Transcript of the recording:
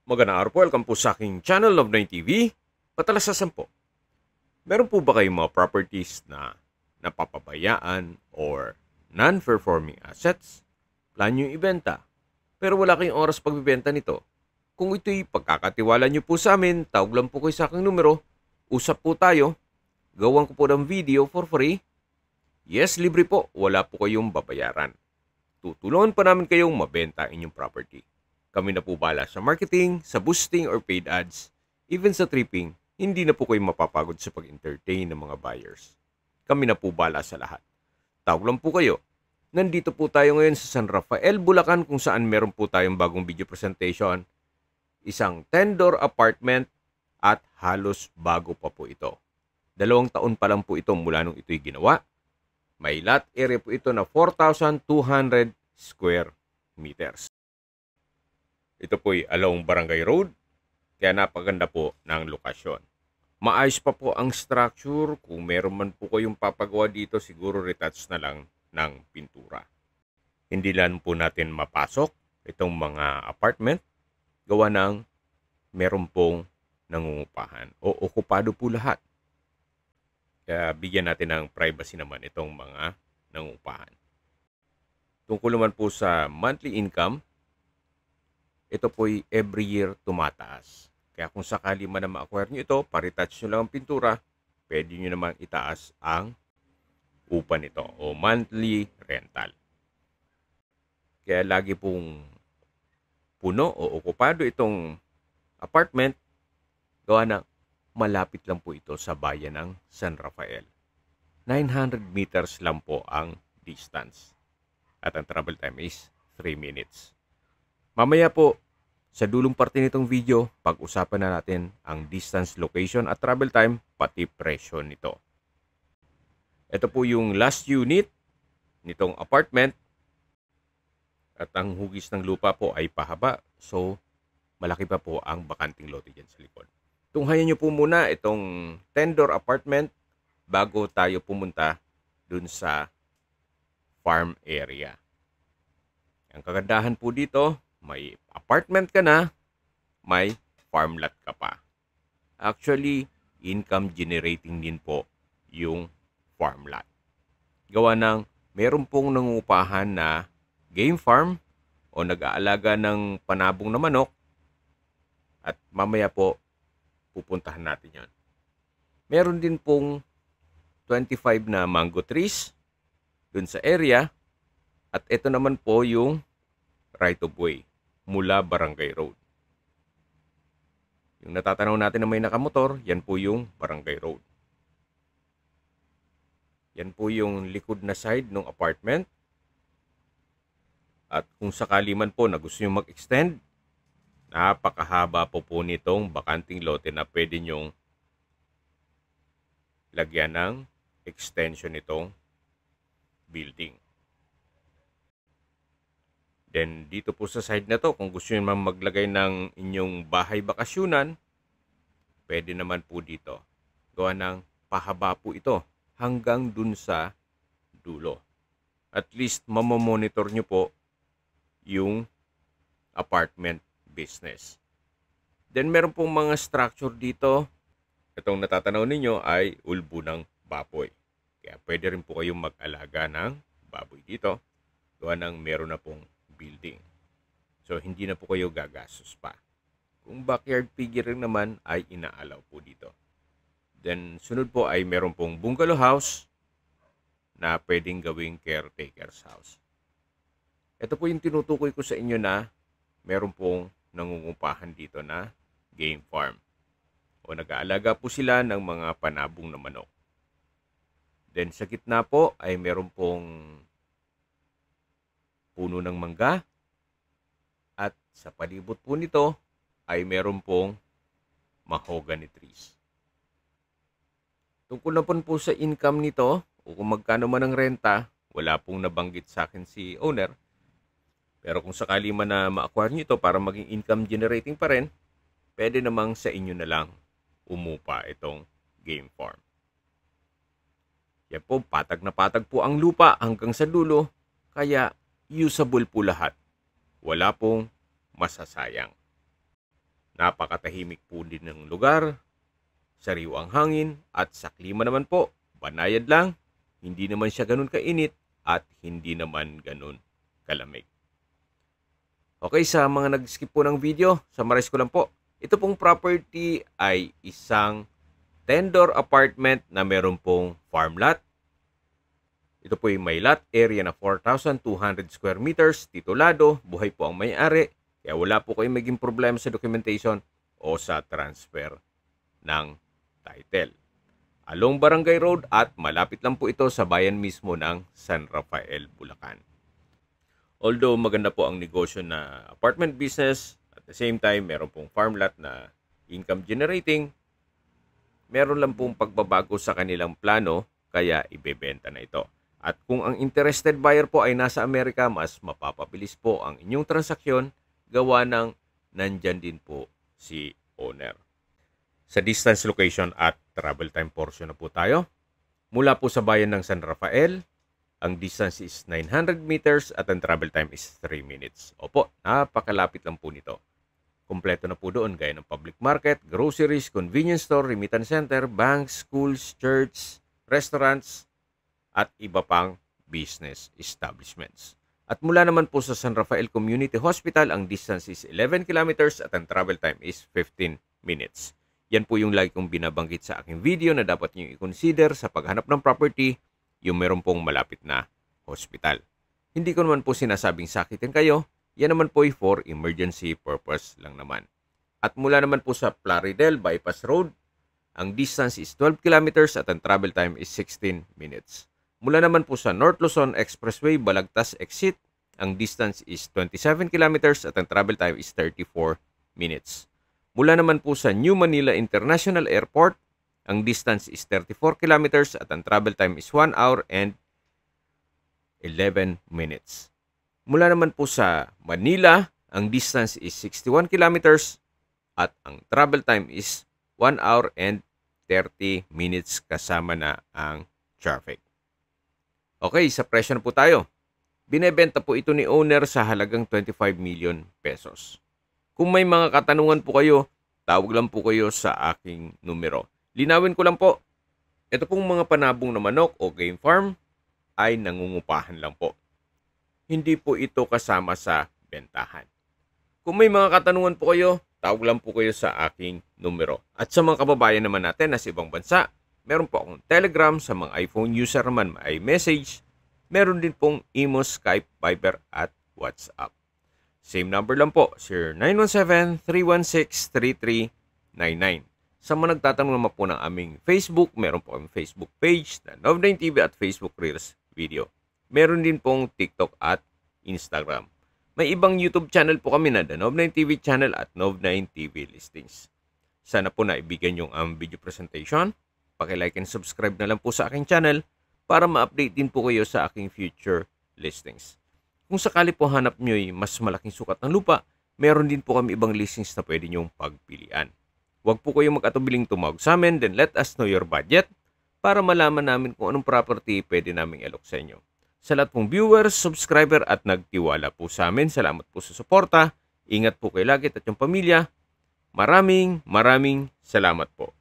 Magandang araw po, welcome po sa aking channel, Love9 TV. Patalasasan po, meron po ba kayong mga properties na napapabayaan or non-performing assets? Plan nyo ibenta, pero wala kayong oras pagbibenta nito. Kung ito'y pagkakatiwala nyo po sa amin, tawag lang po kayo sa aking numero, usap po tayo, gawan ko po ng video for free. Yes, libre po, wala po kayong babayaran. Tutulungan pa namin kayong mabenta inyong property. Kami na po bala sa marketing, sa boosting or paid ads, even sa tripping, hindi na po kayo mapapagod sa pag-entertain ng mga buyers. Kami na po bala sa lahat. Tawag lang po kayo. Nandito po tayo ngayon sa San Rafael, Bulacan kung saan meron po tayong bagong video presentation. Isang 10-door apartment at halos bago pa po ito. 2 taon pa lang po ito mula nung ito'y ginawa. May lot area po ito na 4,200 square meters. Ito po'y along Barangay Road, kaya napaganda po ng lokasyon. Maayos pa po ang structure, kung meron man po kayong papagawa dito, siguro retouch na lang ng pintura. Hindi lang po natin mapasok itong mga apartment, gawa ng meron pong nangungupahan o okupado po lahat. Kaya bigyan natin ng privacy naman itong mga nangungupahan. Tungkol naman po sa monthly income, ito po'y every year tumataas. Kaya kung sakali man na ma-acquire nyo ito, paretouch nyo lang ang pintura, pwede nyo naman itaas ang upa nito o monthly rental. Kaya lagi pong puno o okupado itong apartment, gawa na malapit lang po ito sa bayan ng San Rafael. 900 meters lang po ang distance. At ang travel time is 3 minutes. Mamaya po, sa dulong parte nitong video, pag-usapan na natin ang distance, location at travel time, pati presyo nito. Ito po yung last unit nitong apartment. At ang hugis ng lupa po ay pahaba. So, malaki pa po ang bakanting lote dyan sa likod. Tunghayan nyo po muna itong 10-door apartment bago tayo pumunta dun sa farm area. Ang kagandahan po dito, may apartment ka na, may farm lot ka pa. Actually, income generating din po yung farm lot. Gawa ng meron pong nangungupahan na game farm o nag-aalaga ng panabong na manok at mamaya po pupuntahan natin yan. Meron din pong 25 na mango trees dun sa area at ito naman po yung right of way mula Barangay Road. Yung natatanaw natin na may nakamotor, yan po yung Barangay Road. Yan po yung likod na side ng apartment. At kung sakali man po na gusto nyo mag-extend, napakahaba po nitong bakanting lote na pwede nyong lagyan ng extension nitong building. Then, dito po sa side na to, kung gusto nyo naman maglagay ng inyong bahay bakasyunan, pwede naman po dito. Gawa ng pahaba po ito hanggang dun sa dulo. At least, mamamonitor nyo po yung apartment business. Then, meron pong mga structure dito. Itong natatanaw ninyo ay ulbo ng baboy. Kaya pwede rin po kayong mag-alaga ng baboy dito. Gawa ng meron na pong building. So, hindi na po kayo gagastos pa. Kung backyard figure naman ay inaalaw po dito. Then, sunod po ay meron pong bungalow house na pwedeng gawing caretaker's house. Ito po yung tinutukoy ko sa inyo na meron pong nangungupahan dito na game farm. O nag-aalaga po sila ng mga panabong na manok. Then, sa gitna po ay meron pong puno ng mangga at sa palibot po nito ay meron pong mahogany trees. Tungkol na po sa income nito o kung magkano man ang renta, wala pong nabanggit sa akin si owner. Pero kung sakali man na ma-acquire nyo ito para maging income generating pa rin, pwede namang sa inyo na lang umupa itong game farm. Yan po, patag na patag po ang lupa hanggang sa dulo, kaya usable po lahat. Wala pong masasayang. Napakatahimik po din ng lugar, sariwang hangin, at sa klima naman po, banayad lang, hindi naman siya ganun kainit at hindi naman ganun kalamig. Okay, sa mga nag-skip po ng video, summarize ko lang po. Ito pong property ay isang 10-door apartment na meron pong farm lot. Ito po yung may lot area na 4,200 square meters, titulado, buhay po ang may-ari, kaya wala po kayong maging problema sa documentation o sa transfer ng title. Along Barangay Road at malapit lang po ito sa bayan mismo ng San Rafael, Bulacan. Although maganda po ang negosyo na apartment business, at the same time meron pong farm lot na income generating, meron lang pong pagbabago sa kanilang plano kaya ibebenta na ito. At kung ang interested buyer po ay nasa Amerika, mas mapapabilis po ang inyong transaksyon gawa ng nandyan din po si owner. Sa distance, location at travel time portion na po tayo. Mula po sa bayan ng San Rafael, ang distance is 900 meters at ang travel time is 3 minutes. Opo, napakalapit lang po nito. Kompleto na po doon gaya ng public market, groceries, convenience store, remittance center, banks, schools, church, restaurants, at iba pang business establishments. At mula naman po sa San Rafael Community Hospital, ang distance is 11 kilometers at ang travel time is 15 minutes. Yan po yung lagi kong binabanggit sa aking video na dapat nyo i-consider sa paghanap ng property, yung meron pong malapit na hospital. Hindi ko naman po sinasabing sakitin kayo, yan naman po ay for emergency purpose lang naman. At mula naman po sa Plaridel Bypass Road, ang distance is 12 kilometers at ang travel time is 16 minutes. Mula naman po sa North Luzon Expressway Balagtas Exit, ang distance is 27 kilometers at ang travel time is 34 minutes. Mula naman po sa New Manila International Airport, ang distance is 34 kilometers at ang travel time is 1 hour and 11 minutes. Mula naman po sa Manila, ang distance is 61 kilometers at ang travel time is 1 hour and 30 minutes kasama na ang traffic. Okay, sa presyo na po tayo. Binebenta po ito ni owner sa halagang 25 million pesos. Kung may mga katanungan po kayo, tawag lang po kayo sa aking numero. Linawin ko lang po, ito pong mga panabong na manok o game farm ay nangungupahan lang po. Hindi po ito kasama sa bentahan. Kung may mga katanungan po kayo, tawag lang po kayo sa aking numero. At sa mga kababayan naman natin na sa ibang bansa, meron po akong Telegram. Sa mga iPhone user naman ay message. Meron din pong Imo, Skype, Viber at WhatsApp. Same number lang po, 0917-316-3399. Sa mga nagtatanong naman po ng aming Facebook, meron po kami Facebook page na Nov9 TV at Facebook Reels Video. Meron din pong TikTok at Instagram. May ibang YouTube channel po kami na The Nov9 TV channel at Nov9 TV Listings. Sana po naibigyan yung video presentation. Paki-like and subscribe na lang po sa aking channel para ma-update din po kayo sa aking future listings. Kung sakali po hanap nyo ay mas malaking sukat ng lupa, meron din po kami ibang listings na pwede nyong pagpilian. Huwag po kayong mag-atubiling tumawag sa amin, then let us know your budget para malaman namin kung anong property pwede naming alok sa inyo. Sa lahat pong viewers, subscriber at nagtiwala po sa amin, salamat po sa suporta. Ingat po kayo lagi at yung pamilya. Maraming salamat po.